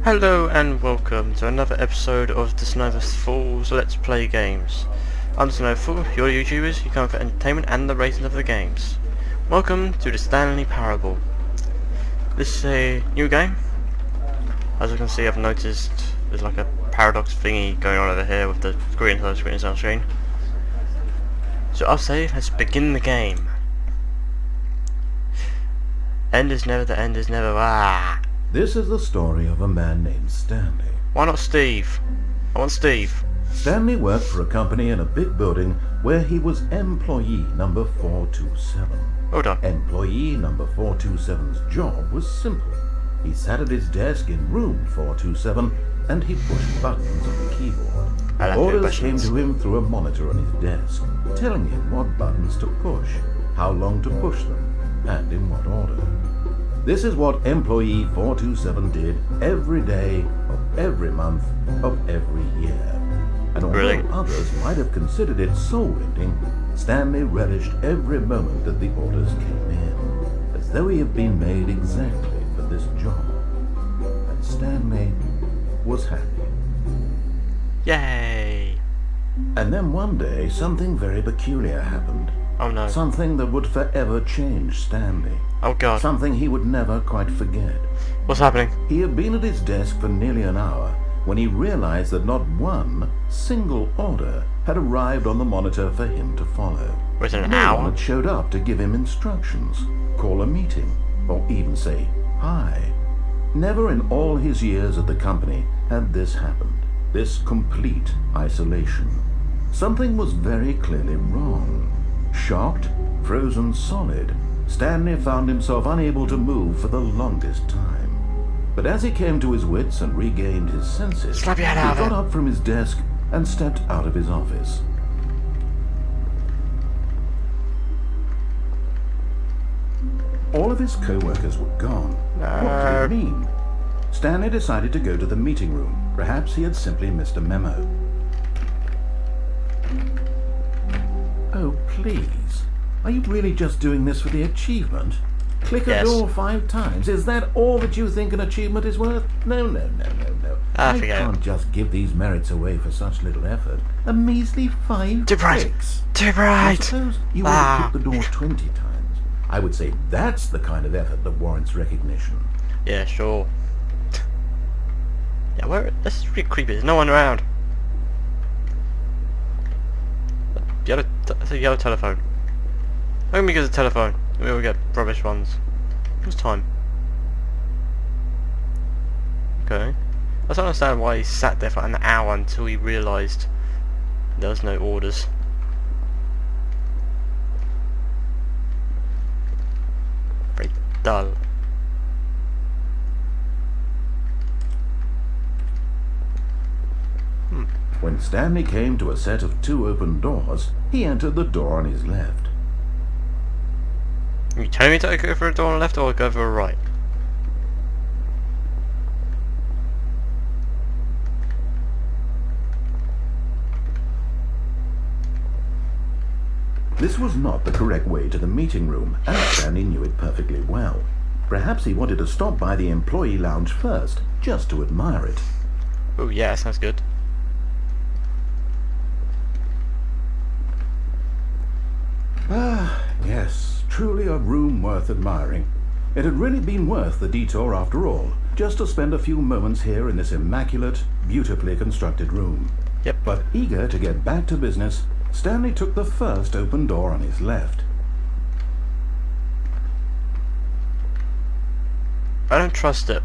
Hello and welcome to another episode of Disnova Fall's Let's Play Games. I'm Disnova Fall, your YouTubers, you come for entertainment and the rating of the games. Welcome to the Stanley Parable. This is a new game. As you can see, I've noticed there's like a paradox thingy going on over here with the screen on screen. So I'll say, let's begin the game. End is never, the end is never. This is the story of a man named Stanley. Why not Steve? I want Steve. Stanley worked for a company in a big building where he was employee number 427. Hold on. Employee number 427's job was simple. He sat at his desk in room 427 and he pushed buttons on the keyboard. Orders came to him through a monitor on his desk, telling him what buttons to push, how long to push them, and in what order. This is what employee 427 did every day of every month of every year. And although others might have considered it soul-rending, Stanley relished every moment that the orders came in, as though he had been made exactly for this job. And Stanley was happy. Yay! And then one day, something very peculiar happened. Oh no. Something that would forever change Stanley. Oh god. Something he would never quite forget. What's happening? He had been at his desk for nearly an hour when he realized that not one single order had arrived on the monitor for him to follow. Was it an No hour? one had showed up to give him instructions, call a meeting, or even say hi. Never in all his years at the company had this happened. This complete isolation. Something was very clearly wrong. Shocked, frozen solid, Stanley found himself unable to move for the longest time. But as he came to his wits and regained his senses, Slap your head out he of got it. up from his desk and stepped out of his office. All of his co-workers were gone. What did it mean? Stanley decided to go to the meeting room. Perhaps he had simply missed a memo. Oh, please. Are you really just doing this for the achievement? Click a door 5 times. Is that all that you think an achievement is worth? No. I can't just give these merits away for such little effort. A measly 5 clicks. Too bright! I suppose you want to click the door 20 times. I would say that's the kind of effort that warrants recognition. Yeah, sure. Yeah, this is really creepy. There's no one around. It's a yellow telephone. How come we get a telephone? We all get rubbish ones. What's time? Okay. I don't understand why he sat there for an hour until he realised there was no orders. Very dull. When Stanley came to a set of 2 open doors, he entered the door on his left. Are you telling me to go for a door on the left or go for a right? This was not the correct way to the meeting room, and Stanley knew it perfectly well. Perhaps he wanted to stop by the employee lounge first, just to admire it. Oh yeah, that sounds good. Ah, yes, truly a room worth admiring. It had really been worth the detour after all, just to spend a few moments here in this immaculate, beautifully constructed room. Yep. But eager to get back to business, Stanley took the first open door on his left. I don't trust it.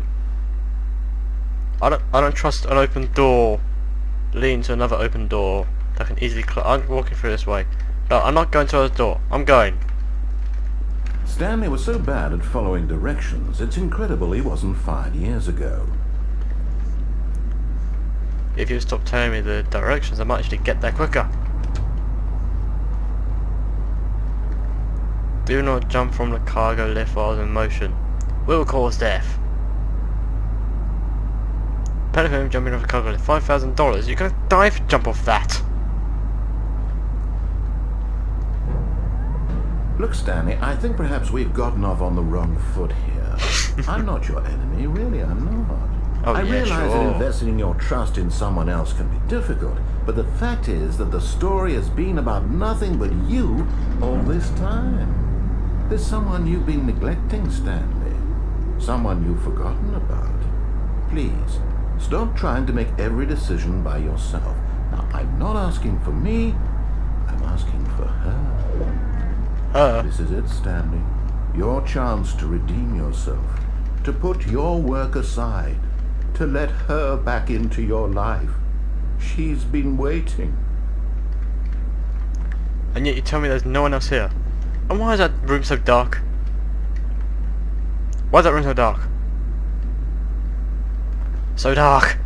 I don't trust an open door leading to another open door that can easily I'm walking through this way. No, I'm not going to the door. I'm going. Stanley was so bad at following directions, it's incredible he wasn't fired years ago. If you stop telling me the directions, I might actually get there quicker. Do not jump from the cargo lift while in motion. Will cause death. Penny jumping off a cargo lift, $5,000. You're gonna die if you jump off that. Look, Stanley, I think perhaps we've gotten off on the wrong foot here. I'm not your enemy, really, I'm not. Oh, I yeah, realize sure. that investing your trust in someone else can be difficult, but the fact is that the story has been about nothing but you all this time. There's someone you've been neglecting, Stanley. Someone you've forgotten about. Please, stop trying to make every decision by yourself. Now, I'm not asking for me, I'm asking for her. This is it, Stanley. Your chance to redeem yourself, to put your work aside, to let her back into your life. She's been waiting. And yet you tell me there's no one else here. And why is that room so dark? Why is that room so dark? So dark!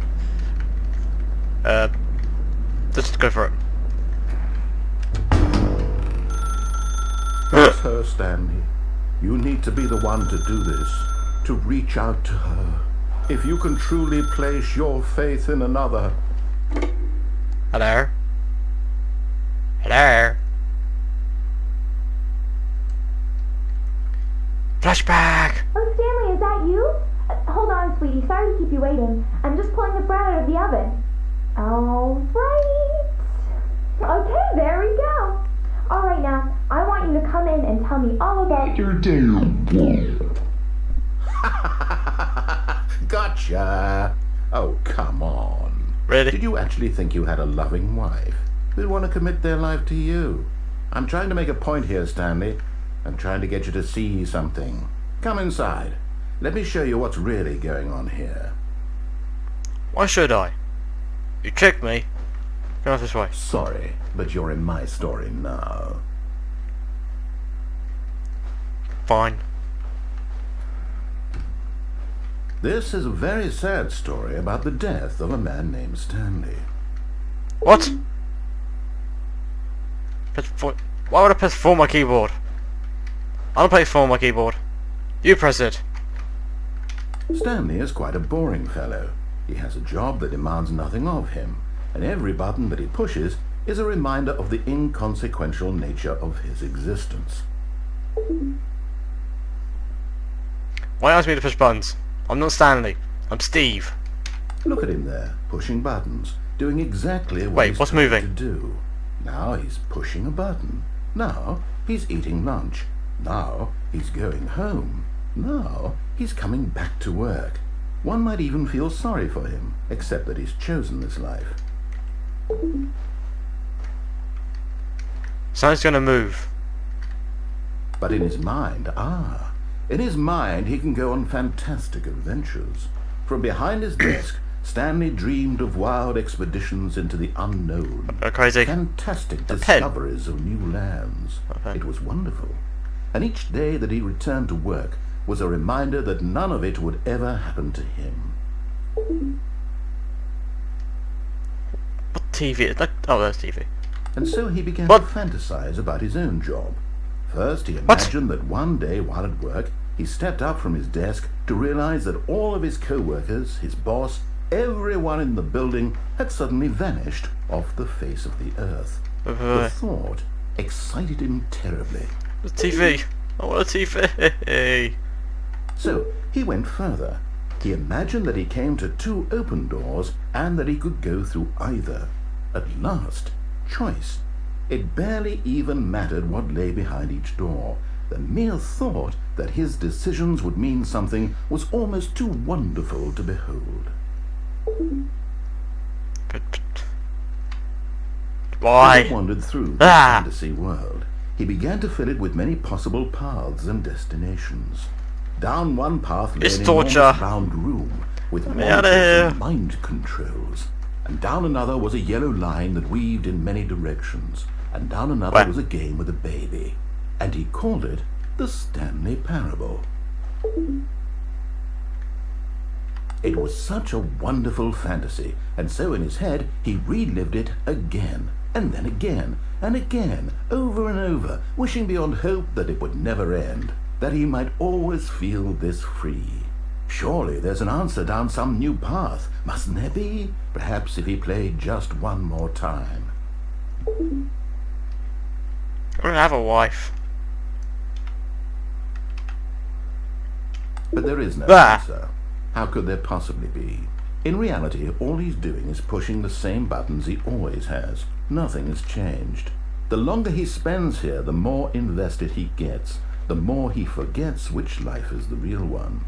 Let's go for it. That's her, Stanley. You need to be the one to do this, to reach out to her. If you can truly place your faith in another. Hello? Hello? Flashback! Oh, Stanley, is that you? Hold on, sweetie. Sorry to keep you waiting. I'm just pulling the bread out of the oven. All right. Okay, there we go. All right, now, I want you to come in and tell me all about your day. Gotcha. Oh, come on. Really? Did you actually think you had a loving wife who'd want to commit their life to you? I'm trying to make a point here, Stanley. I'm trying to get you to see something. Come inside. Let me show you what's really going on here. Why should I? You tricked me. Go this way. Sorry, but you're in my story now. Fine. This is a very sad story about the death of a man named Stanley. What? Why would I press 4 on my keyboard? I don't play 4 on my keyboard. You press it. Stanley is quite a boring fellow. He has a job that demands nothing of him, and every button that he pushes is a reminder of the inconsequential nature of his existence. Why ask me to push buttons? I'm not Stanley. I'm Steve. Look at him there, pushing buttons, doing exactly what Wait, he's what's told moving? to do. Now he's pushing a button. Now he's eating lunch. Now he's going home. Now he's coming back to work. One might even feel sorry for him, except that he's chosen this life. Something's gonna move. But in his mind, in his mind he can go on fantastic adventures. From behind his desk, Stanley dreamed of wild expeditions into the unknown. Crazy. Fantastic discoveries of new lands. Okay. It was wonderful. And each day that he returned to work was a reminder that none of it would ever happen to him. What TV? Oh, there's TV. And so he began What? to fantasize about his own job. First, he imagined that one day while at work, he stepped up from his desk to realize that all of his co-workers, his boss, everyone in the building had suddenly vanished off the face of the earth. The thought excited him terribly. The TV. I want a TV. So he went further. He imagined that he came to 2 open doors and that he could go through either. At last, choice. It barely even mattered what lay behind each door. The mere thought that his decisions would mean something was almost too wonderful to behold. Why? As he wandered through the fantasy world, he began to fill it with many possible paths and destinations. Down one path led It's an torture. enormous round room with Get me outta monitors here. and mind controls. And down another was a yellow line that weaved in many directions. And down another What? was a game with a baby. And he called it the Stanley Parable. It was such a wonderful fantasy, and so in his head he relived it again, and then again, and again, over and over, wishing beyond hope that it would never end, that he might always feel this free. Surely there's an answer down some new path, mustn't there be? Perhaps if he played just one more time. I don't have a wife. But there is no Ah. answer. How could there possibly be? In reality, all he's doing is pushing the same buttons he always has. Nothing has changed. The longer he spends here, the more invested he gets, the more he forgets which life is the real one.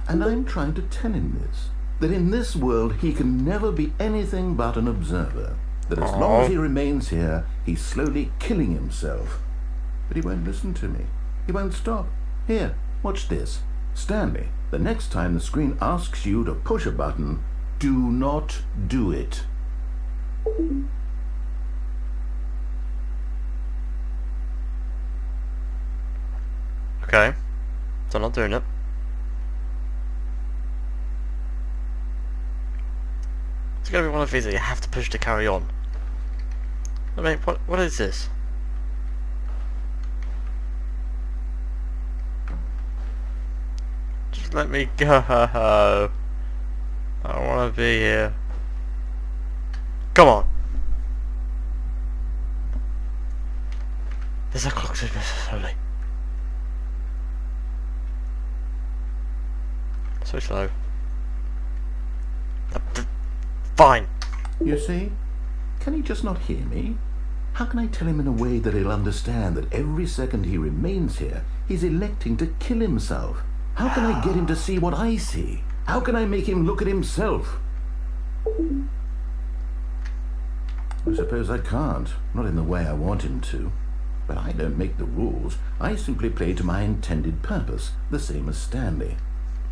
And I'm trying to tell him this, that in this world he can never be anything but an observer, that as long as he remains here, he's slowly killing himself. But he won't listen to me. He won't stop. Here, watch this. Stanley, the next time the screen asks you to push a button, do not do it. Okay, so I'm not doing it. It's gonna be one of these that you have to push to carry on. I mean, what is this? Just let me go. I don't wanna be here. Come on. There's a clock to slowly. So slow. Fine. You see? Can he just not hear me? How can I tell him in a way that he'll understand that every second he remains here, he's electing to kill himself? How can I get him to see what I see? How can I make him look at himself? I suppose I can't, not in the way I want him to. But I don't make the rules. I simply play to my intended purpose, the same as Stanley.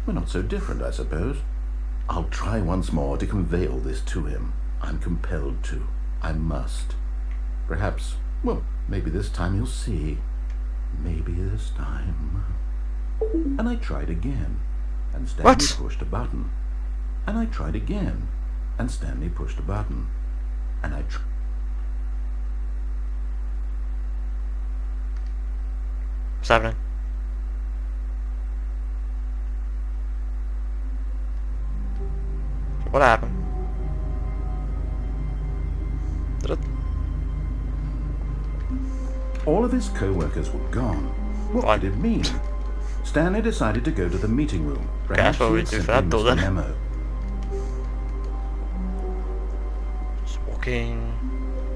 We're not so different, I suppose. I'll try once more to convey all this to him. I'm compelled to. I must. Perhaps, well, maybe this time he'll see. Maybe this time. And I tried again, and Stanley pushed a button. And I tried again, and Stanley pushed a button. And I What's happening? What happened? All of his co-workers were gone. What did it mean? Stanley decided to go to the meeting room. Perhaps that's what we do for that door then. Memo. Just walking.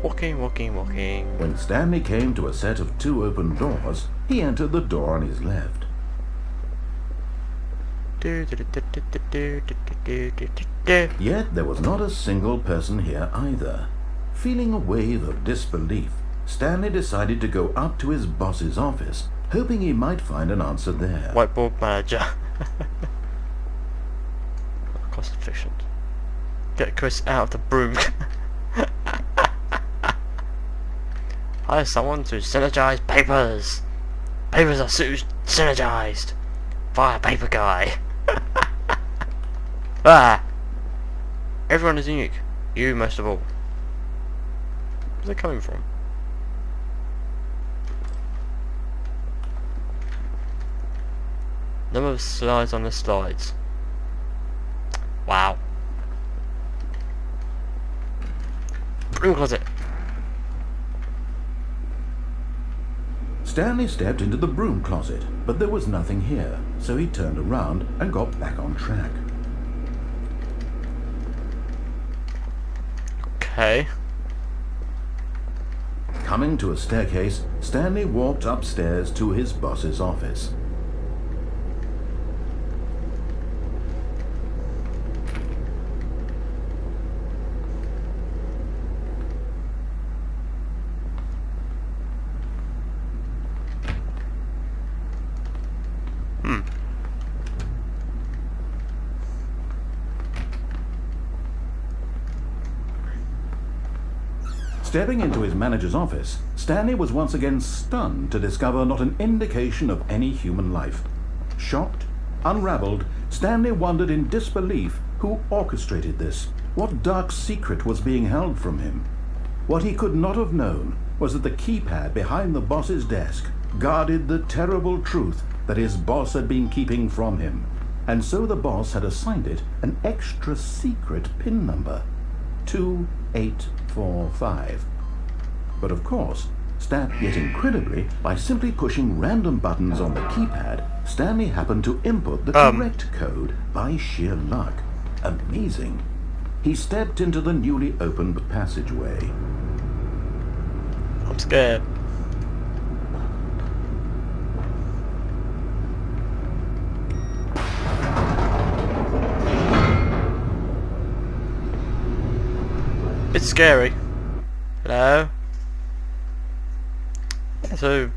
When Stanley came to a set of 2 open doors, he entered the door on his left. Yet there was not a single person here either. Feeling a wave of disbelief, Stanley decided to go up to his boss's office, hoping he might find an answer there. Whiteboard manager. Cost efficient. Get Chris out of the broom. Hire someone to synergize papers. Papers are synergized. Fire paper guy. Ah! Everyone is unique. You most of all. Where's it coming from? Number of slides on the slides. Wow. Broom closet. Stanley stepped into the broom closet, but there was nothing here, so he turned around and got back on track. Okay. Coming to a staircase, Stanley walked upstairs to his boss's office. Stepping into his manager's office, Stanley was once again stunned to discover not an indication of any human life. Shocked, unraveled, Stanley wondered in disbelief who orchestrated this, what dark secret was being held from him. What he could not have known was that the keypad behind the boss's desk guarded the terrible truth that his boss had been keeping from him, and so the boss had assigned it an extra secret PIN number, 2845. But of course, yet incredibly, by simply pushing random buttons on the keypad, Stanley happened to input the correct code by sheer luck. Amazing. He stepped into the newly opened passageway. I'm scared. It's scary. Hello? So,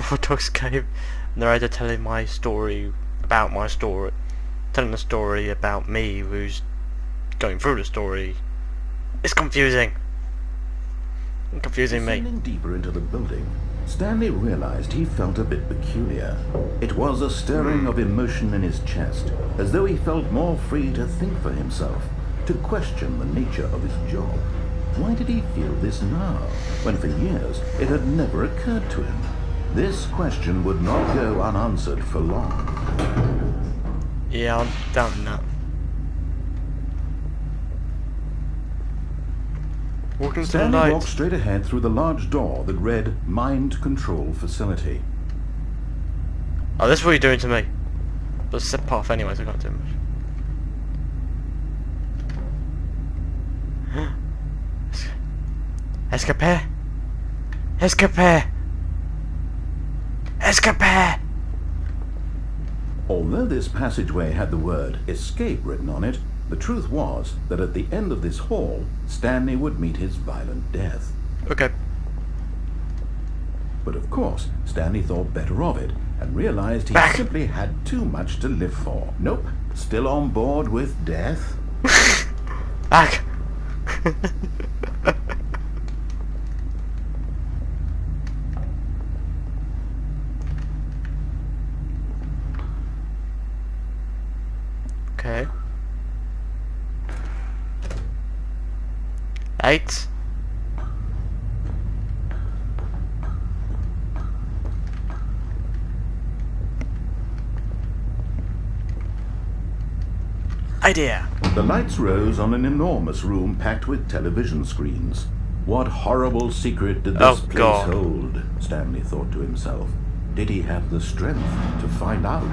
for Dog's Cave, narrator telling my story about my story, telling the story about me who's going through the story. It's confusing. Confusing me. Descending deeper into the building, Stanley realized he felt a bit peculiar. It was a stirring of emotion in his chest, as though he felt more free to think for himself, to question the nature of his job. Why did he feel this now, when for years it had never occurred to him? This question would not go unanswered for long. Yeah, I'm doubting that. Walking to the Stanley light. walked straight ahead through the large door that read Mind Control Facility. Oh, this is what you're doing to me. But it's a path anyway, so I can't do much. Escape! Escape! Escape! Although this passageway had the word escape written on it, the truth was that at the end of this hall, Stanley would meet his violent death. Okay. But of course, Stanley thought better of it and realized he simply had too much to live for. Nope, still on board with death. Back! Okay. Lights. Idea. The lights rose on an enormous room packed with television screens. What horrible secret did this place hold? Stanley thought to himself. Did he have the strength to find out?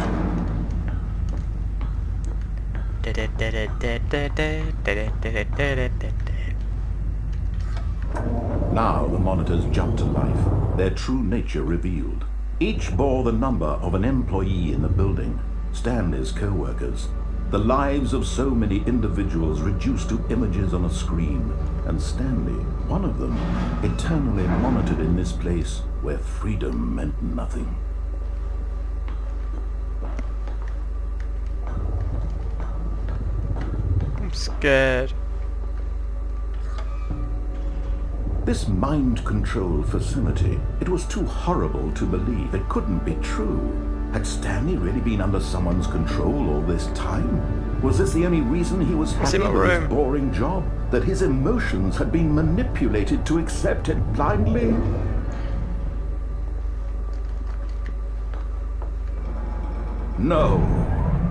Now the monitors jumped to life, their true nature revealed. Each bore the number of an employee in the building, Stanley's co-workers. The lives of so many individuals reduced to images on a screen, and Stanley, one of them, eternally monitored in this place where freedom meant nothing. I'm scared. This mind control facility, it was too horrible to believe. It couldn't be true. Had Stanley really been under someone's control all this time? Was this the only reason he was happy with his boring job? That his emotions had been manipulated to accept it blindly? No.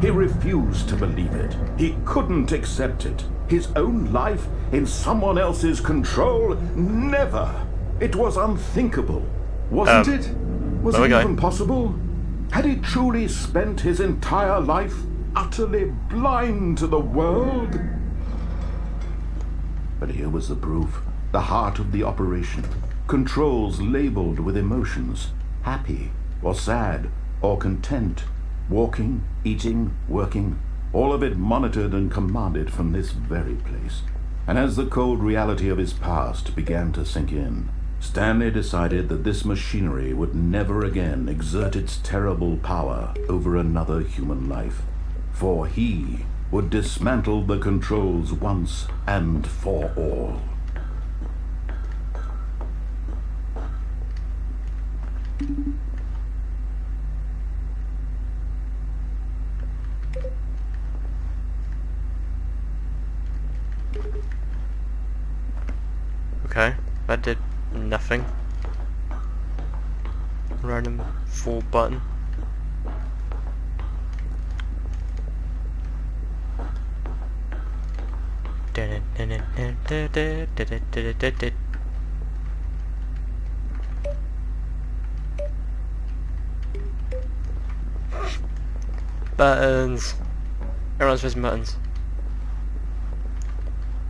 He refused to believe it. He couldn't accept it. His own life in someone else's control? Never! It was unthinkable. Wasn't it? Was it even possible? Had he truly spent his entire life utterly blind to the world? But here was the proof. The heart of the operation. Controls labeled with emotions. Happy, or sad, or content. Walking, eating, working, all of it monitored and commanded from this very place. And as the cold reality of his past began to sink in, Stanley decided that this machinery would never again exert its terrible power over another human life, for he would dismantle the controls once and for all. Okay, that did nothing. Random full button. Buttons. Everyone's pressing buttons.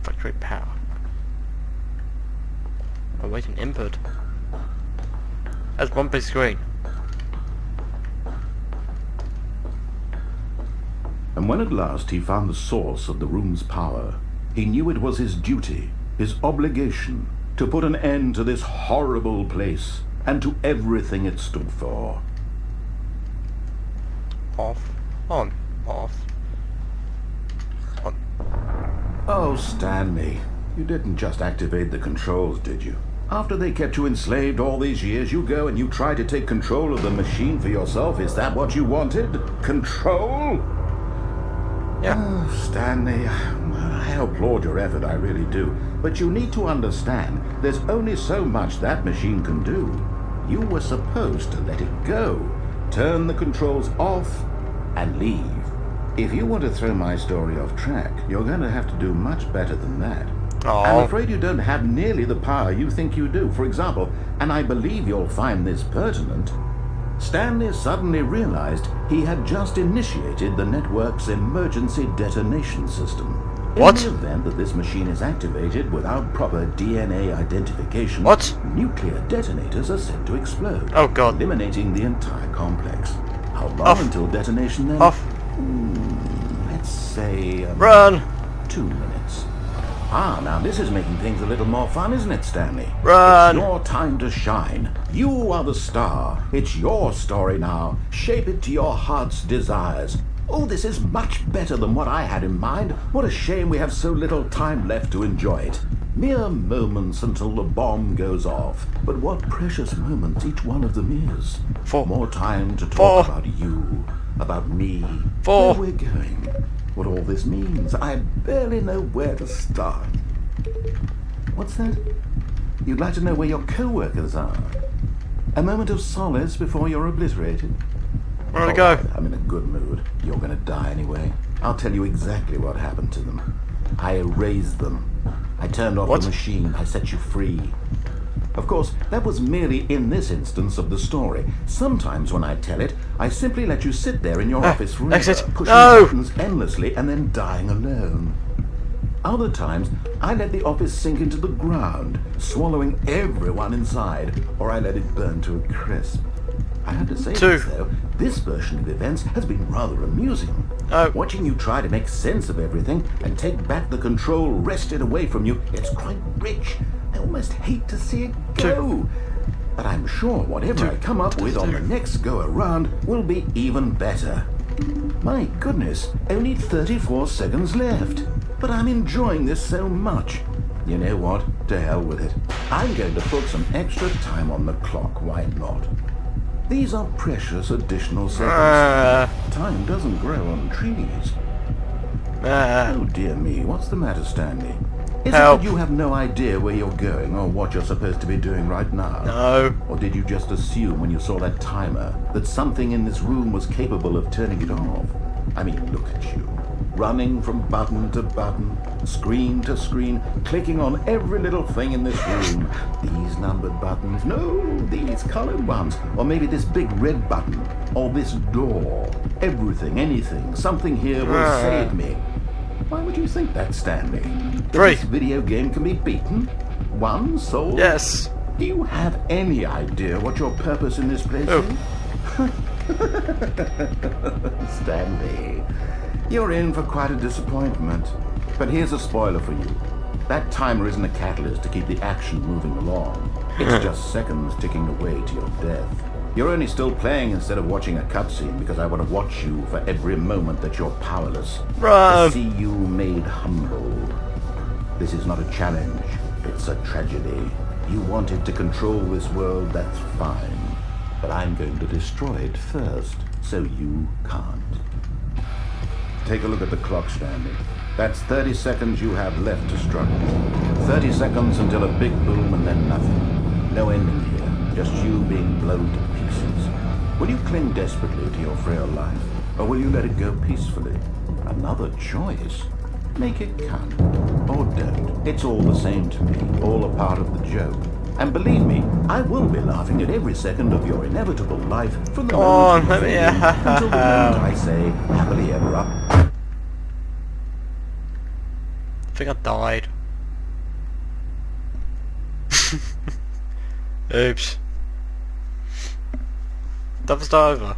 Factory power. Awaiting input. That's one big screen. And when at last he found the source of the room's power, he knew it was his duty, his obligation, to put an end to this horrible place and to everything it stood for. Off. On. Off. On. Oh, Stanley, you didn't just activate the controls, did you? After they kept you enslaved all these years, you go and you try to take control of the machine for yourself. Is that what you wanted? Control? Yeah. Oh, Stanley, I applaud your effort, I really do. But you need to understand, there's only so much that machine can do. You were supposed to let it go, turn the controls off, and leave. If you want to throw my story off track, you're going to have to do much better than that. I'm afraid you don't have nearly the power you think you do. For example, and I believe you'll find this pertinent, Stanley suddenly realized he had just initiated the network's emergency detonation system. What? In the event that this machine is activated without proper DNA identification, What? nuclear detonators are set to explode, Oh god. eliminating the entire complex. How long Off. until detonation then? Off. Let's say... Run. 2 minutes. Ah, now this is making things a little more fun, isn't it, Stanley? Run. It's your time to shine. You are the star. It's your story now. Shape it to your heart's desires. Oh, this is much better than what I had in mind. What a shame we have so little time left to enjoy it. Mere moments until the bomb goes off. But what precious moments each one of them is. 4. More time to Four. talk about you, about me, 4. where we're going, what all this means. I barely know where to start. What's that? You'd like to know where your co-workers are? A moment of solace before you're obliterated? Where'd it go? I'm in a good mood. You're gonna die anyway. I'll tell you exactly what happened to them. I erased them. I turned off What? the machine. I set you free. Of course, that was merely in this instance of the story. Sometimes when I tell it, I simply let you sit there in your office forever, exit. pushing No! buttons endlessly and then dying alone. Other times, I let the office sink into the ground, swallowing everyone inside, or I let it burn to a crisp. I had to say 2. this, though. This version of events has been rather amusing. Oh. Watching you try to make sense of everything and take back the control wrested away from you, it's quite rich. I almost hate to see it go. But I'm sure whatever I come up with on the next go-around will be even better. My goodness, only 34 seconds left. But I'm enjoying this so much. You know what? To hell with it. I'm going to put some extra time on the clock, why not? These are precious additional seconds. Time doesn't grow on trees. Oh dear me, what's the matter, Stanley? Is Help. it that you have no idea where you're going or what you're supposed to be doing right now? No. Or did you just assume when you saw that timer that something in this room was capable of turning it off? I mean, look at you. Running from button to button, screen to screen, clicking on every little thing in this room. These numbered buttons, no, these colored ones. Or maybe this big red button, or this door. Everything, anything, something here will save me. Why would you think that, Stanley? That 3. this video game can be beaten? One soul? Yes. Do you have any idea what your purpose in this place is? Stanley, you're in for quite a disappointment. But here's a spoiler for you. That timer isn't a catalyst to keep the action moving along. It's just seconds ticking away to your death. You're only still playing instead of watching a cutscene because I want to watch you for every moment that you're powerless. Run. To see you made humble. This is not a challenge. It's a tragedy. You wanted to control this world, that's fine. But I'm going to destroy it first, so you can't. Take a look at the clock, Stanley. That's 30 seconds you have left to struggle. 30 seconds until a big boom and then nothing. No ending here, just you being blown to pieces. Will you cling desperately to your frail life, or will you let it go peacefully? Another choice. Make it count, or don't. It's all the same to me, all a part of the joke. And believe me, I will be laughing at every second of your inevitable life from the Go moment on, you let me fall in until the moment I say happily ever up. I think I died. Oops. That was over.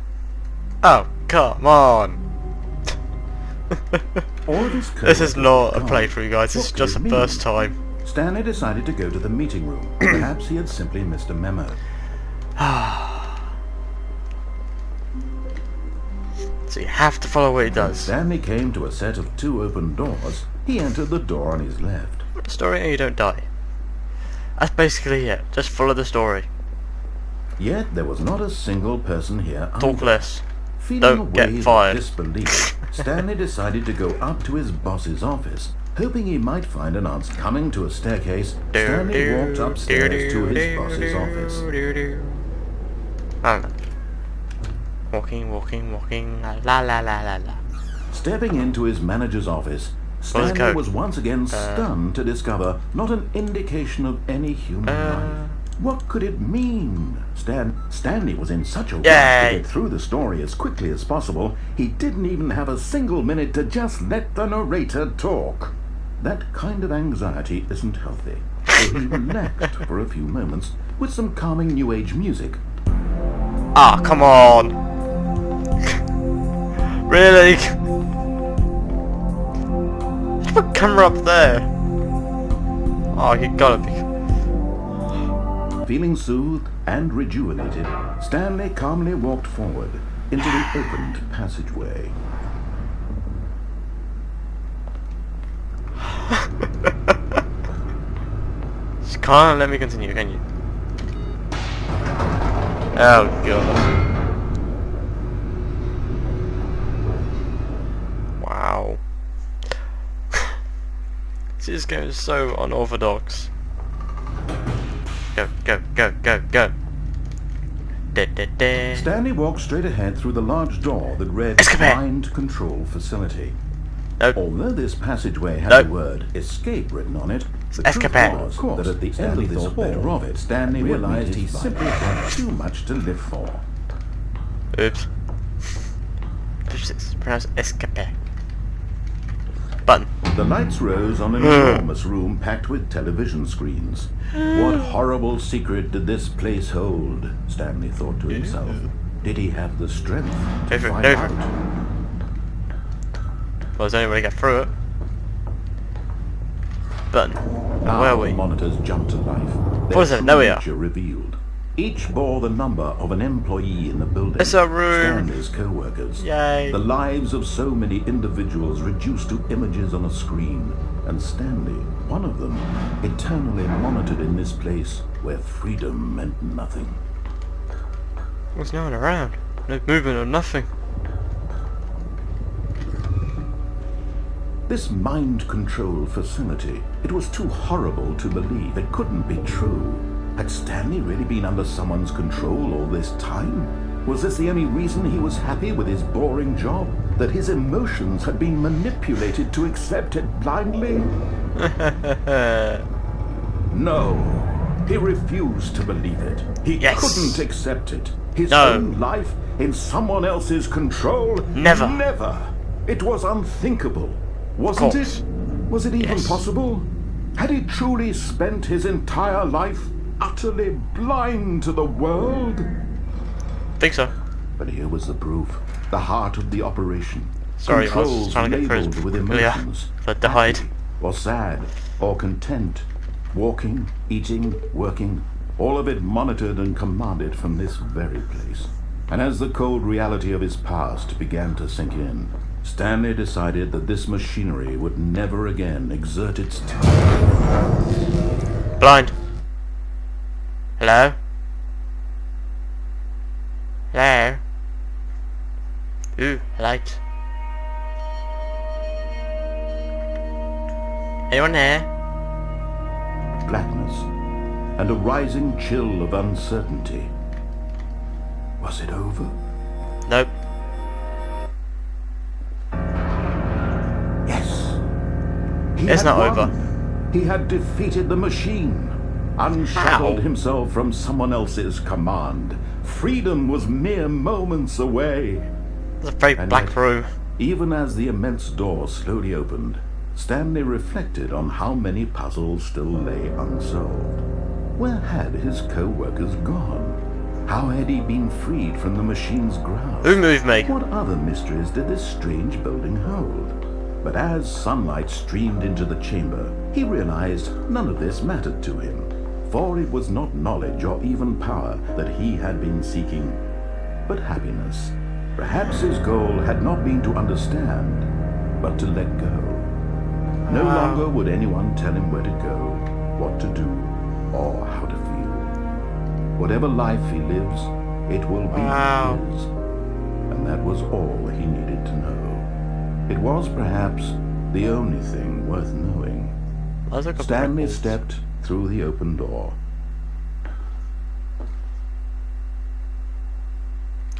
Oh, come on. This is not a playthrough, guys. This is just the first time. Stanley decided to go to the meeting room. Perhaps he had simply missed a memo. So you have to follow what he does. Stanley came to a set of 2 open doors. He entered the door on his left. Story and you don't die. That's basically it. Just follow the story. Yet there was not a single person here. Talk less. Feeling Don't a get wave fired. of disbelief, Stanley decided to go up to his boss's office, hoping he might find an answer. Coming to a staircase, Stanley walked upstairs to his boss's office. I don't know. Walking, la la la la la. Stepping into his manager's office, Stanley was once again stunned to discover not an indication of any human life. What could it mean? Stanley was in such a rush to get through the story as quickly as possible, he didn't even have a single minute to just let the narrator talk. That kind of anxiety isn't healthy, so he relaxed for a few moments with some calming New Age music. Ah, come on! Really? Put a camera up there. Oh, you gotta be. Feeling soothed and rejuvenated, Stanley calmly walked forward into the opened passageway. Just can't let me continue, can you? Oh god. Wow. This game is so unorthodox. Go, go, go, go, go. Stanley walked straight ahead through the large door that read Mind Control Facility. Although this passageway had the word escape written on it, the truth was that at the end of this hall, Stanley realized he simply had too much to live for. Oops. It's pronounced escape. Button. The lights rose on an enormous room packed with television screens. What horrible secret did this place hold? Stanley thought to himself. Did he have the strength to find out? Well, there's only way to get through it. Button. Now Where are we? The monitors jumped to life. What is it? There we are. Revealed. Each bore the number of an employee in the building. It's a room. Stanley's co-workers. Yay. The lives of so many individuals reduced to images on a screen. And Stanley, one of them, eternally monitored in this place where freedom meant nothing. There's no one around. No movement or nothing. This mind control facility, it was too horrible to believe. It couldn't be true. Had Stanley really been under someone's control all this time? Was this the only reason he was happy with his boring job? That his emotions had been manipulated to accept it blindly? No. He refused to believe it. He couldn't accept it. His own life in someone else's control? Never. Never. It was unthinkable. Wasn't it? Was it even possible? Had he truly spent his entire life utterly blind to the world? Think so. But here was the proof. The heart of the operation. Sorry, I was Controls trying to get labeled through with his emotions. I died. Happy, or sad, or content. Walking, eating, working. All of it monitored and commanded from this very place. And as the cold reality of his past began to sink in, Stanley decided that this machinery would never again exert its Blind. Hello? Hello? Ooh, light. Anyone there? blackness and a rising chill of uncertainty. Was it over? Nope. Yes. It's not over. He had defeated the machine. unshackled himself from someone else's command. Freedom was mere moments away. It's a very And black yet, room. even as the immense door slowly opened, Stanley reflected on how many puzzles still lay unsolved. Where had his co-workers gone? How had he been freed from the machine's grasp? Who moved me? What other mysteries did this strange building hold? But as sunlight streamed into the chamber, he realized none of this mattered to him, for it was not knowledge or even power that he had been seeking, but happiness. Perhaps his goal had not been to understand, but to let go. No longer would anyone tell him where to go, what to do, or how to feel. Whatever life he lives, it will be his. And that was all he needed to know. It was perhaps the only thing worth knowing. Stanley stepped through the open door.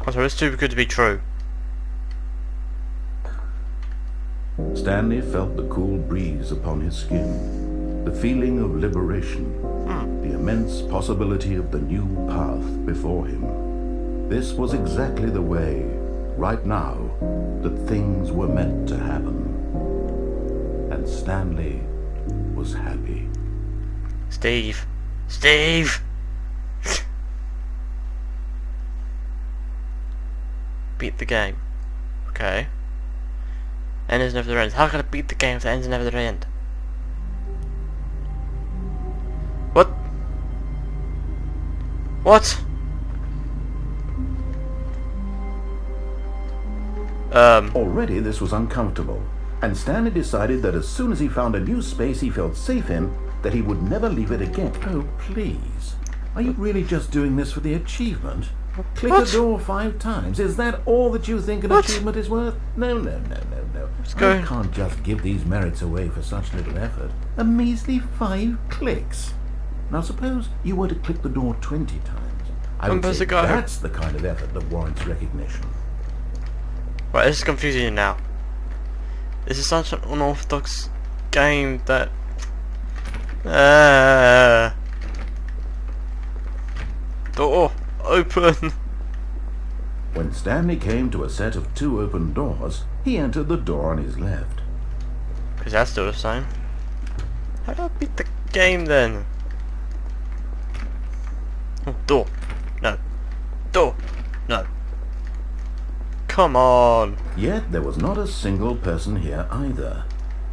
Oh, so it's too good to be true. Stanley felt the cool breeze upon his skin, the feeling of liberation, the immense possibility of the new path before him. This was exactly the way, right now, that things were meant to happen. And Stanley was happy. Steve! Steve! Beat the game. Okay. Ends never ends. How can I beat the game if the ends never end? What? What? Already this was uncomfortable, and Stanley decided that as soon as he found a new space he felt safe in, that he would never leave it again. Oh, please. Are you really just doing this for the achievement? Click a door 5 times. Is that all that you think an achievement is worth? No. I can't just give these merits away for such little effort. A measly 5 clicks. Now suppose you were to click the door 20 times. I would say that's the kind of effort that warrants recognition. Right, this is confusing you now. This is such an unorthodox game that... Door open! When Stanley came to a set of 2 open doors, he entered the door on his left. Because that's still the same. How do I beat the game then? Oh, door. No. Door. No. Come on. Yet there was not a single person here either.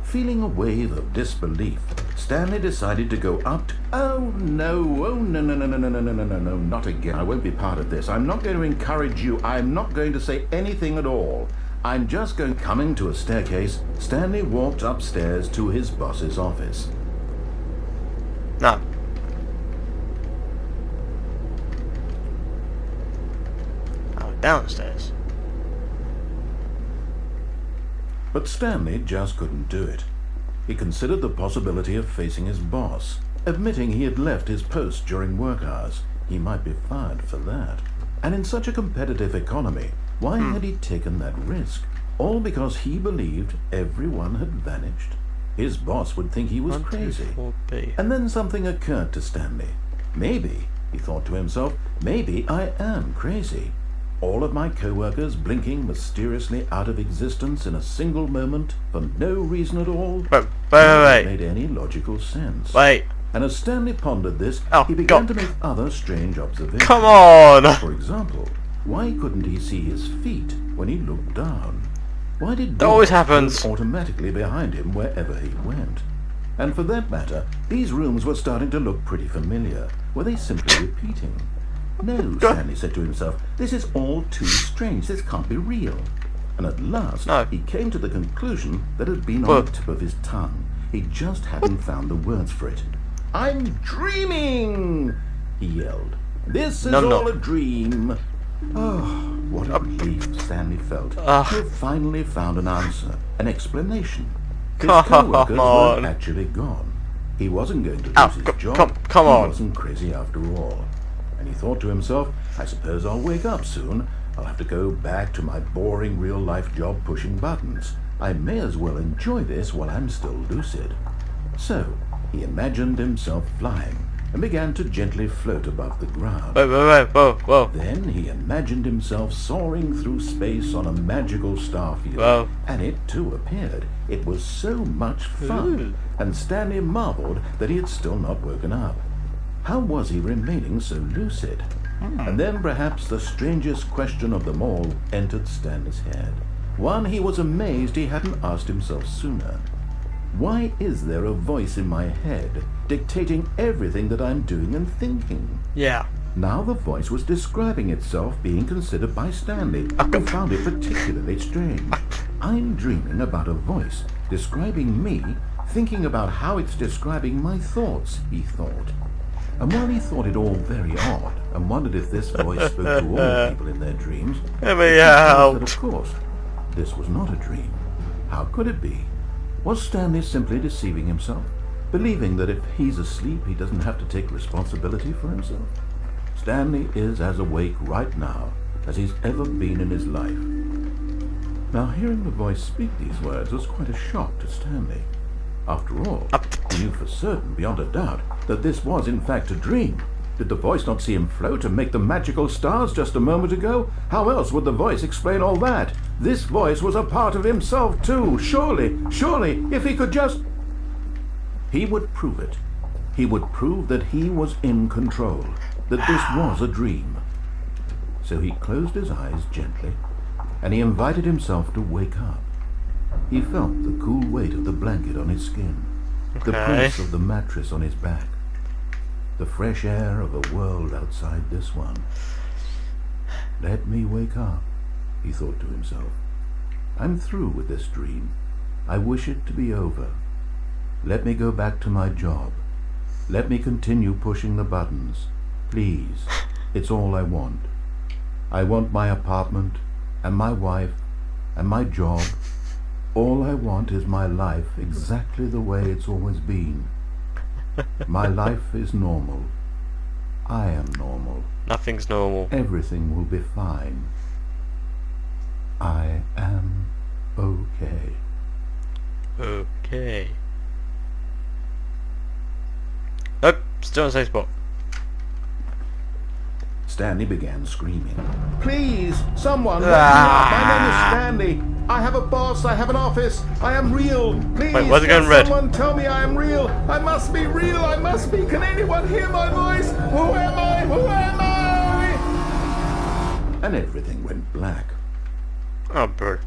Feeling a wave of disbelief, Stanley decided to go up to... Oh no, not again. I won't be part of this. I'm not going to encourage you. I'm not going to say anything at all. I'm just going... Coming to a staircase, Stanley walked upstairs to his boss's office. No. Oh, downstairs. But Stanley just couldn't do it. He considered the possibility of facing his boss, admitting he had left his post during work hours. He might be fired for that. And in such a competitive economy, why had he taken that risk? All because he believed everyone had vanished. His boss would think he was crazy. And then something occurred to Stanley. Maybe, he thought to himself, maybe I am crazy. All of my co-workers blinking mysteriously out of existence in a single moment for no reason at all. Wait. Made any logical sense. Wait. And as Stanley pondered this, Oh, he began God. to make other strange observations. Come on! For example, why couldn't he see his feet when he looked down? Why did That always doors happens. close automatically behind him wherever he went? And for that matter, these rooms were starting to look pretty familiar. Were they simply repeating? No, Stanley said to himself, this is all too strange. This can't be real. And at last, he came to the conclusion that had been on the tip of his tongue. He just hadn't found the words for it. I'm dreaming! He yelled. This is all a dream. Oh, what a relief Stanley felt. He had finally found an answer, an explanation. His co-workers weren't actually gone. He wasn't going to lose his job. Come on. He wasn't crazy after all. And he thought to himself, I suppose I'll wake up soon. I'll have to go back to my boring real-life job pushing buttons. I may as well enjoy this while I'm still lucid. So, he imagined himself flying, and began to gently float above the ground. Whoa. Then he imagined himself soaring through space on a magical starfield, Whoa. and it too appeared. It was so much fun, and Stanley marveled that he had still not woken up. How was he remaining so lucid? And then perhaps the strangest question of them all entered Stanley's head. One he was amazed he hadn't asked himself sooner. Why is there a voice in my head dictating everything that I'm doing and thinking? Yeah. Now the voice was describing itself being considered by Stanley, who found it particularly strange. I'm dreaming about a voice describing me, thinking about how it's describing my thoughts, he thought. And while he thought it all very odd, and wondered if this voice spoke to all people in their dreams, Let me he realized out. that of course, this was not a dream. How could it be? Was Stanley simply deceiving himself, believing that if he's asleep he doesn't have to take responsibility for himself? Stanley is as awake right now as he's ever been in his life. Now hearing the voice speak these words was quite a shock to Stanley. After all, he knew for certain, beyond a doubt, that this was in fact a dream. Did the voice not see him float and make the magical stars just a moment ago? How else would the voice explain all that? This voice was a part of himself too. Surely, if he could just... He would prove it. He would prove that he was in control, that this was a dream. So he closed his eyes gently, and he invited himself to wake up. He felt the cool weight of the blanket on his skin, the press of the mattress on his back, the fresh air of a world outside this one. Let me wake up, he thought to himself. I'm through with this dream. I wish it to be over. Let me go back to my job. Let me continue pushing the buttons. Please, it's all I want. I want my apartment, and my wife, and my job. All I want is my life exactly the way it's always been. My life is normal. I am normal. Nothing's normal. Everything will be fine. I am okay. Okay. Nope, still in the same spot. Stanley began screaming. Please, someone, wake me up. My name is Stanley. I have a boss. I have an office. I am real. Please, wait, why's it going red? Someone tell me I am real. I must be real. I must be. Can anyone hear my voice? Who am I? Who am I? And everything went black. Oh, bro.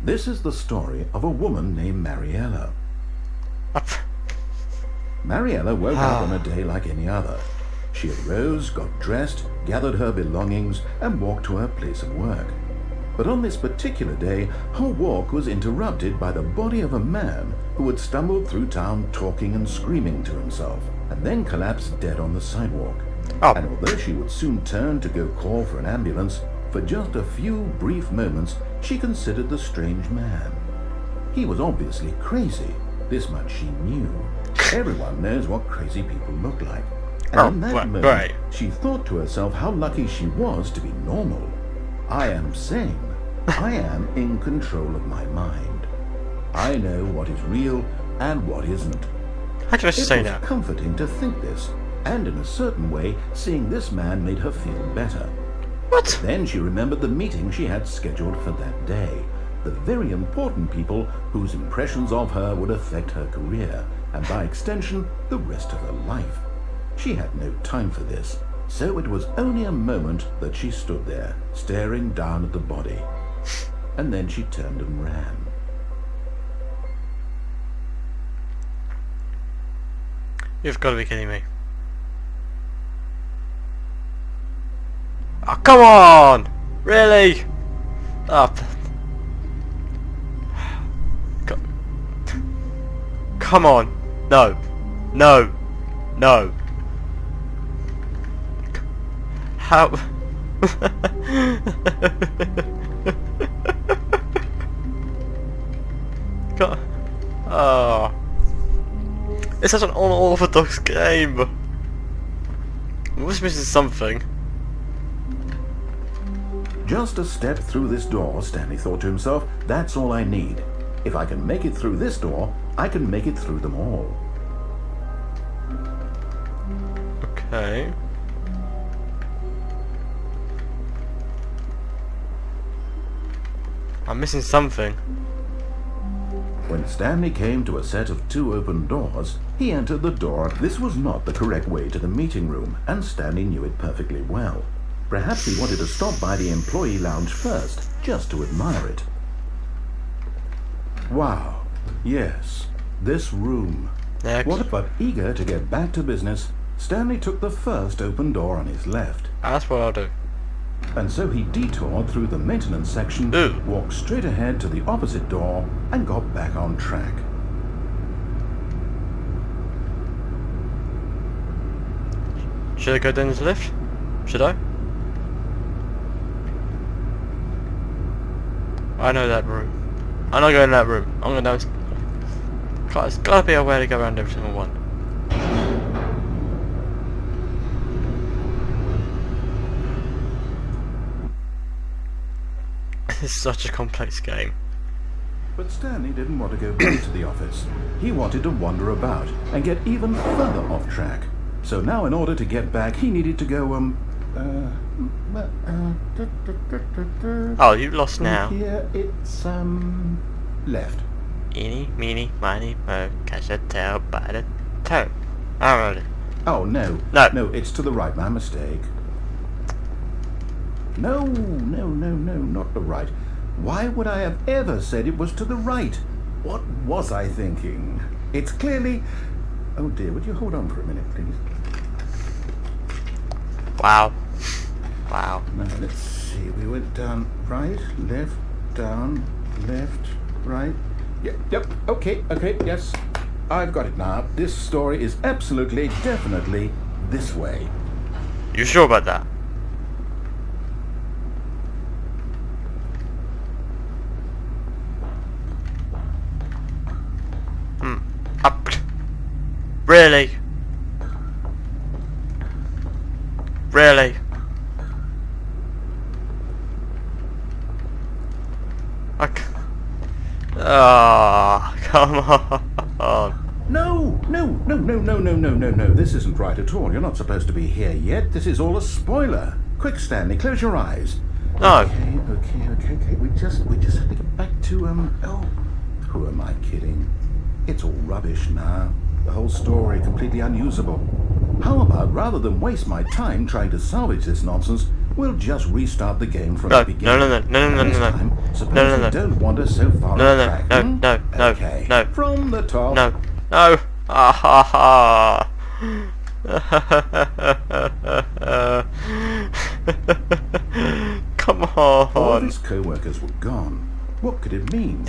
This is the story of a woman named Mariella. Mariella woke up on a day like any other. She arose, got dressed, gathered her belongings, and walked to her place of work. But on this particular day, her walk was interrupted by the body of a man who had stumbled through town talking and screaming to himself, and then collapsed dead on the sidewalk. And although she would soon turn to go call for an ambulance, for just a few brief moments she considered the strange man. He was obviously crazy. This much she knew. Everyone knows what crazy people look like. And in that moment, she thought to herself how lucky she was to be normal. I am sane. I am in control of my mind. I know what is real and what isn't. How can I say that? It was comforting to think this, and in a certain way, seeing this man made her feel better. What? Then she remembered the meeting she had scheduled for that day. The very important people whose impressions of her would affect her career, and by extension, the rest of her life. She had no time for this, so it was only a moment that she stood there, staring down at the body. And then she turned and ran. You've got to be kidding me. Oh, come on! Really? Up. Come on. No. No. No. How? God. Oh. It's such an unorthodox game. I was missing something. Just a step through this door, Stanley thought to himself. That's all I need. If I can make it through this door, I can make it through them all. Okay. I'm missing something. When Stanley came to a set of 2 open doors, he entered the door. This was not the correct way to the meeting room, and Stanley knew it perfectly well. Perhaps he wanted to stop by the employee lounge first, just to admire it. Wow, yes, this room. Next. But eager to get back to business, Stanley took the first open door on his left. That's what I'll do. And so he detoured through the maintenance section, Ooh. walked straight ahead to the opposite door, and got back on track. Should I go down this lift? Should I? I know that room. I'm not going in that room. I'm going down. There's gotta be a way to go around every single one. This is such a complex game. But Stanley didn't want to go back to the office. He wanted to wander about and get even further off track. So now in order to get back, he needed to go, Oh, you lost now. Here it's, left. Eeny, meeny, miny, mo, catch a tail by the toe. Alright. Oh, no. No. No, it's to the right, my mistake. No, not the right. Why would I have ever said it was to the right? What was I thinking? It's clearly... Oh dear, would you hold on for a minute, please? Wow. Wow. Now, let's see. We went down right, left, down, left, right. Yep, okay, yes. I've got it now. This story is absolutely, definitely this way. You sure about that? Up. Really? Really? Oh, come on. No. This isn't right at all. You're not supposed to be here yet. This is all a spoiler. Quick, Stanley, close your eyes. No. Okay. We just have to get back to, oh, who am I kidding? It's all rubbish now. The whole story completely unusable. How about, rather than waste my time trying to salvage this nonsense, we'll just restart the game from the beginning. No. Suppose you don't wander so far off track. No. Okay. No. From the top. No. Ah ha ha. Come on. All of his co-workers were gone. What could it mean?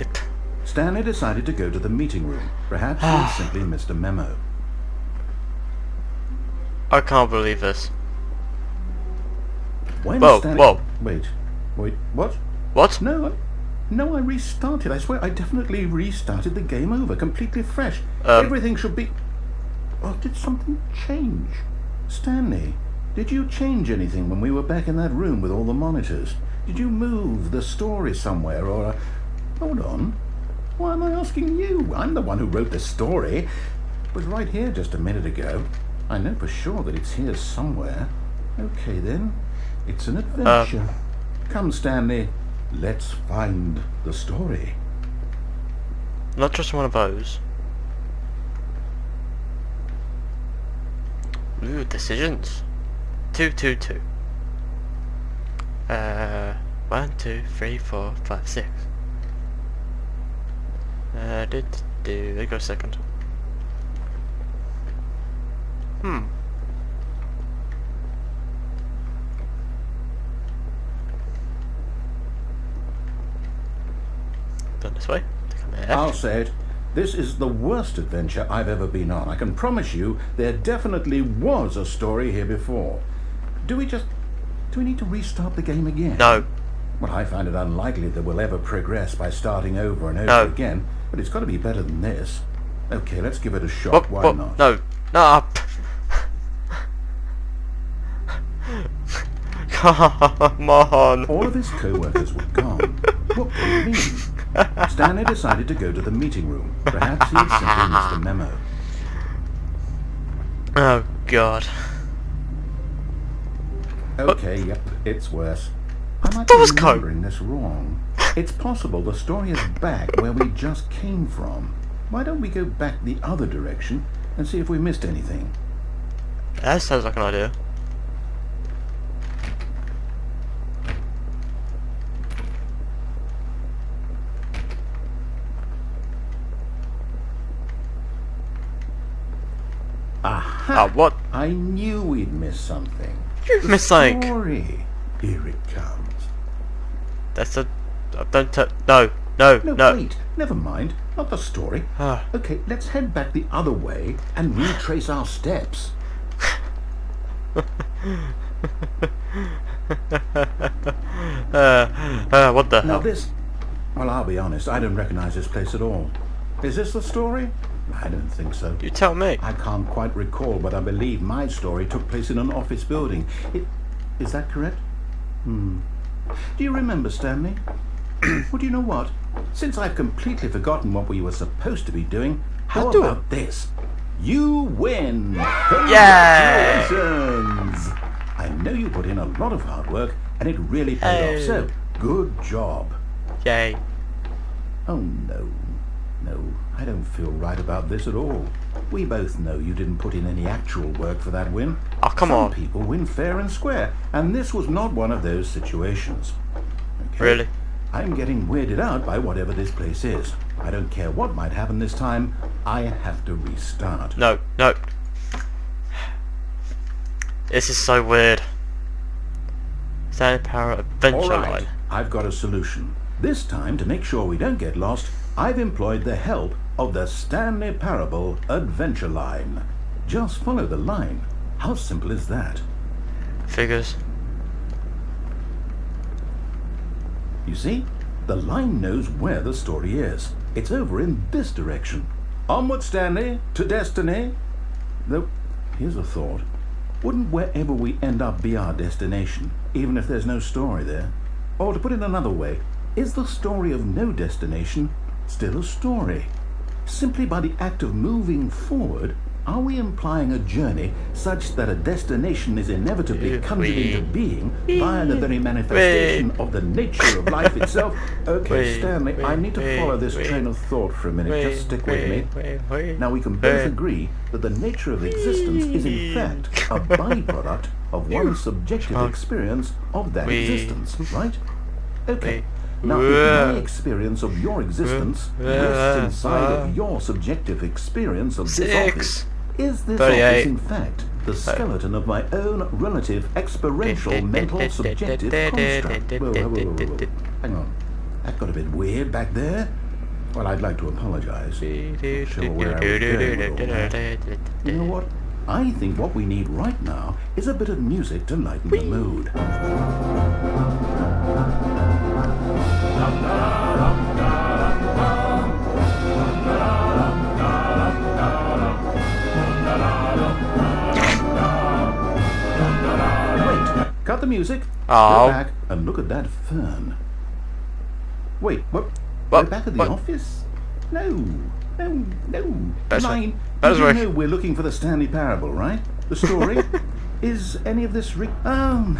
Stanley decided to go to the meeting room. Perhaps he had simply missed a memo. I can't believe this. When Whoa. Wait, what? What? No, I restarted. I swear, I definitely restarted the game over, completely fresh. Um. Everything should be... Oh, did something change? Stanley, did you change anything when we were back in that room with all the monitors? Did you move the story somewhere, or... Hold on. Why am I asking you? I'm the one who wrote the story. It was right here just a minute ago. I know for sure that it's here somewhere. Okay, then. It's an adventure. Come, Stanley. Let's find the story. Not just one of those. Ooh, decisions. 2, 2, 2. 1, 2, 3, 4, 5, 6. There goes second. Done this way. I'll say it. This is the worst adventure I've ever been on. I can promise you there definitely was a story here before. Do we need to restart the game again? No. Well, I find it unlikely that we'll ever progress by starting over and over again, but it's got to be better than this. Okay, let's give it a shot. Why not? No. Come on. All of his co-workers were gone. What could it mean? Stanley decided to go to the meeting room. Perhaps he had simply missed a memo. Oh God. Okay, yep, it's worse. I might That be was cold. remembering this wrong. It's possible the story is back where we just came from. Why don't we go back the other direction and see if we missed anything? That sounds like an idea. Aha! What? I knew we'd miss something. You've missed something. Story. Here it comes. That's a... Don't no, no, No, no. wait. Never mind. Not the story. Ah. Okay, let's head back the other way and retrace our steps. What the Now hell? this... Well, I'll be honest. I don't recognize this place at all. Is this the story? I don't think so. You tell me. I can't quite recall, but I believe my story took place in an office building. Is that correct? Do you remember, Stanley? Well, do you know what? Since I've completely forgotten what we were supposed to be doing, how Let's do about this? You win! Yay! Congratulations! I know you put in a lot of hard work, and it really paid off, so good job. Yay. Oh, no. No, I don't feel right about this at all. We both know you didn't put in any actual work for that win. Oh, come on. Some people win fair and square, and this was not one of those situations. Okay? Really? I'm getting weirded out by whatever this place is. I don't care what might happen this time. I have to restart. No, no. This is so weird. Stanley Parable Adventure All right, Line. I've got a solution. This time, to make sure we don't get lost, I've employed the help of the Stanley Parable Adventure Line. Just follow the line. How simple is that? Figures. You see, the line knows where the story is. It's over in this direction. Onward, Stanley, to destiny. Though, here's a thought. Wouldn't wherever we end up be our destination, even if there's no story there? Or to put it another way, is the story of no destination still a story? Simply by the act of moving forward, are we implying a journey such that a destination is inevitably conjured into being via the very manifestation of the nature of life itself? Okay, Stanley, I need to follow this train of thought for a minute. Just stick with me. Now, we can both agree that the nature of existence is in fact a byproduct of one's subjective experience of that existence, right? Okay. Now, if my experience of your existence rests inside of your subjective experience of this office, is this office in fact the skeleton of my own relative experiential mental subjective construct? Whoa. Hang on. That got a bit weird back there. Well, I'd like to apologize. Not sure where I was going with all that. You know what? I think what we need right now is a bit of music to lighten the mood. Wait, cut the music. Oh. Go back and look at that fern. Wait, what? What? We're back at the office? No. That's Line, that's you right. know we're looking for the Stanley Parable, right? The story? Is any of this Oh,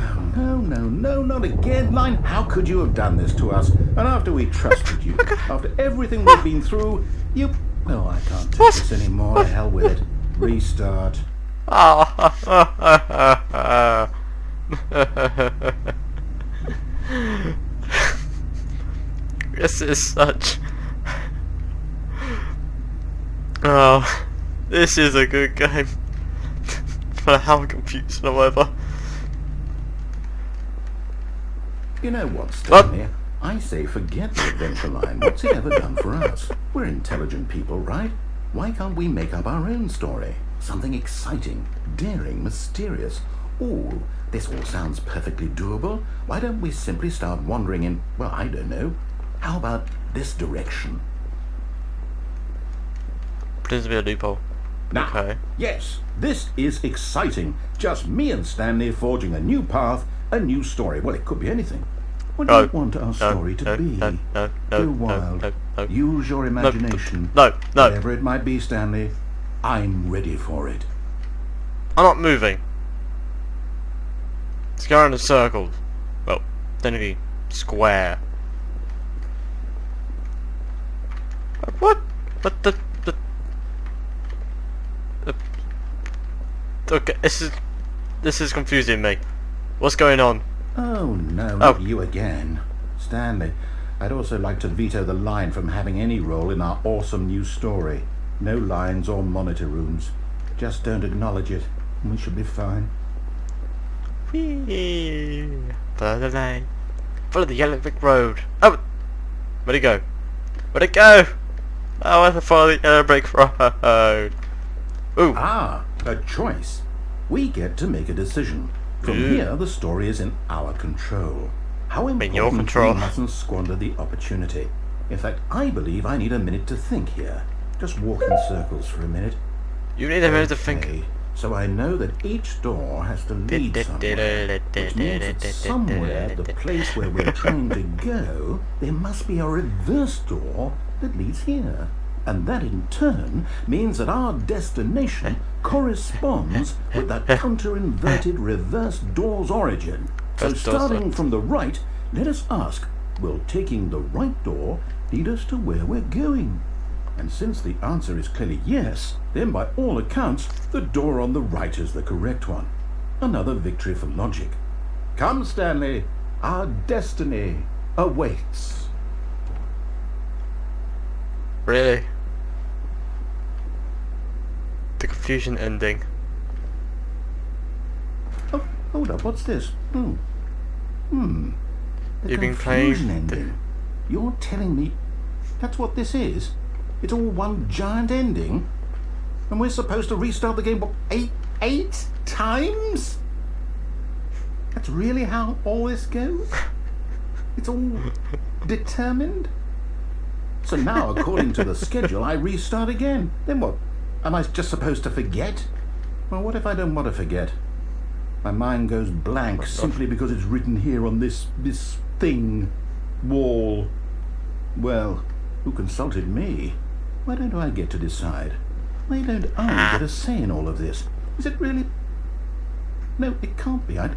no, not again. Line, how could you have done this to us? And after we trusted you, after everything we've been through, you... Oh, I can't take this anymore. To hell with it. Restart. This is such... Oh, this is a good game. No matter how confused or whatever. You know what, Stanley? I say forget the adventure line. What's it ever done for us? We're intelligent people, right? Why can't we make up our own story? Something exciting, daring, mysterious. Ooh, this all sounds perfectly doable. Why don't we simply start wandering in, well, I don't know. How about this direction? Pretends to be a loophole. Now, Okay. yes, this is exciting. Just me and Stanley forging a new path, a new story. Well, it could be anything. What do you want our story to be? No, Go wild. No. Use your imagination. No. Whatever it might be, Stanley, I'm ready for it. I'm not moving. It's going in a circle. Well, technically, square. What? What the... Okay, this is confusing me. What's going on? Oh no, not you again. Stanley, I'd also like to veto the line from having any role in our awesome new story. No lines or monitor rooms. Just don't acknowledge it, and we should be fine. Whee! Follow the lane. Follow the yellow brick road. Oh! Where'd it go? Where'd it go? Oh, I have to follow the yellow brick road. Ooh! Ah, a choice. We get to make a decision. From here, the story is in our control. How important your control. we mustn't squander the opportunity. In fact, I believe I need a minute to think here. Just walk in circles for a minute. You need a minute to think. Okay, so I know that each door has to lead somewhere, which means that somewhere, the place where we're trying to go, there must be a reverse door that leads here. And that in turn means that our destination corresponds with that counter-inverted reverse door's origin. So starting from the right, let us ask, will taking the right door lead us to where we're going? And since the answer is clearly yes, then by all accounts, the door on the right is the correct one. Another victory for logic. Come, Stanley, our destiny awaits. Really? The confusion ending. Oh, hold up, what's this? The You've been confusion playing ending. You're telling me that's what this is? It's all one giant ending? And we're supposed to restart the game, what, eight times? That's really how all this goes? It's all determined? So now, according to the schedule, I restart again. Then what? Am I just supposed to forget? Well, what if I don't want to forget? My mind goes blank simply because it's written here on this thing, wall. Well, who consulted me? Why don't I get to decide? Why don't I get a say in all of this? Is it really? No, it can't be. I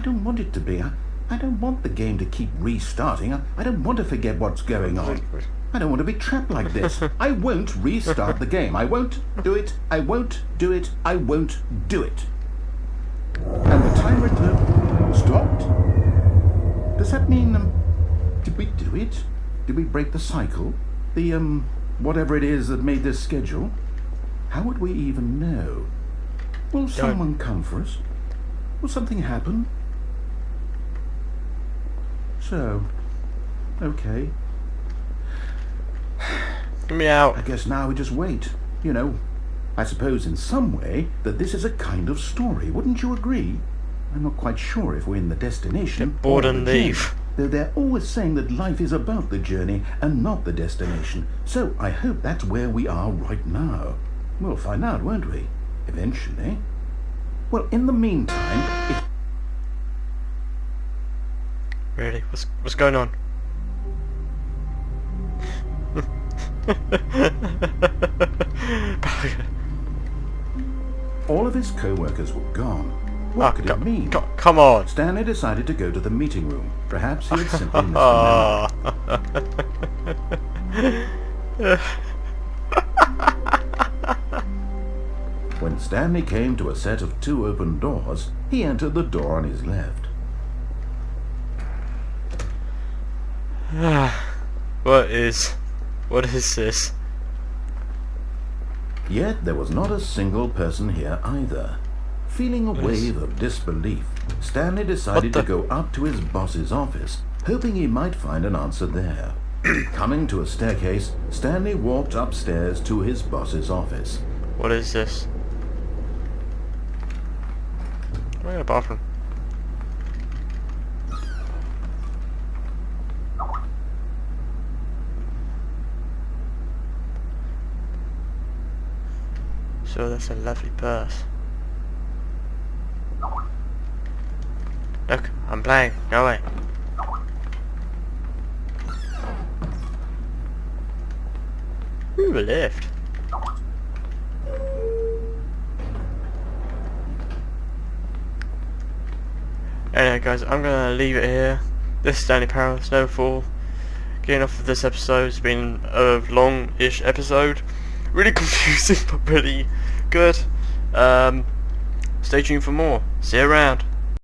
don't want it to be. I don't want the game to keep restarting. I don't want to forget what's going on. I don't want to be trapped like this. I won't restart the game. I won't do it. I won't do it. I won't do it. And the timer stopped. Does that mean, did we do it? Did we break the cycle? The, whatever it is that made this schedule? How would we even know? Will someone come for us? Will something happen? So, okay. Get me out. I guess now we just wait. You know, I suppose in some way that this is a kind of story. Wouldn't you agree? I'm not quite sure if we're in the destination. Get bored and leave. Though they're always saying that life is about the journey and not the destination. So I hope that's where we are right now. We'll find out, won't we? Eventually. Well, in the meantime, if... Really? What's going on? all of his co-workers were gone. What could it mean? Come on. Stanley decided to go to the meeting room. Perhaps he had simply missed a memo. When Stanley came to a set of 2 open doors, he entered the door on his left. What is this? Yet there was not a single person here either. Feeling a wave of disbelief, Stanley decided to go up to his boss's office, hoping he might find an answer there. Coming to a staircase, Stanley walked upstairs to his boss's office. What is this? I'm in a bathroom. So that's a lovely purse. Look, I'm playing. Go away. Ooh, a lift. Anyway guys, I'm gonna leave it here. This is Stanley Parable, Disnova Fall. Getting off of this episode. It's been a long-ish episode. Really confusing, but really good. Stay tuned for more. See you around.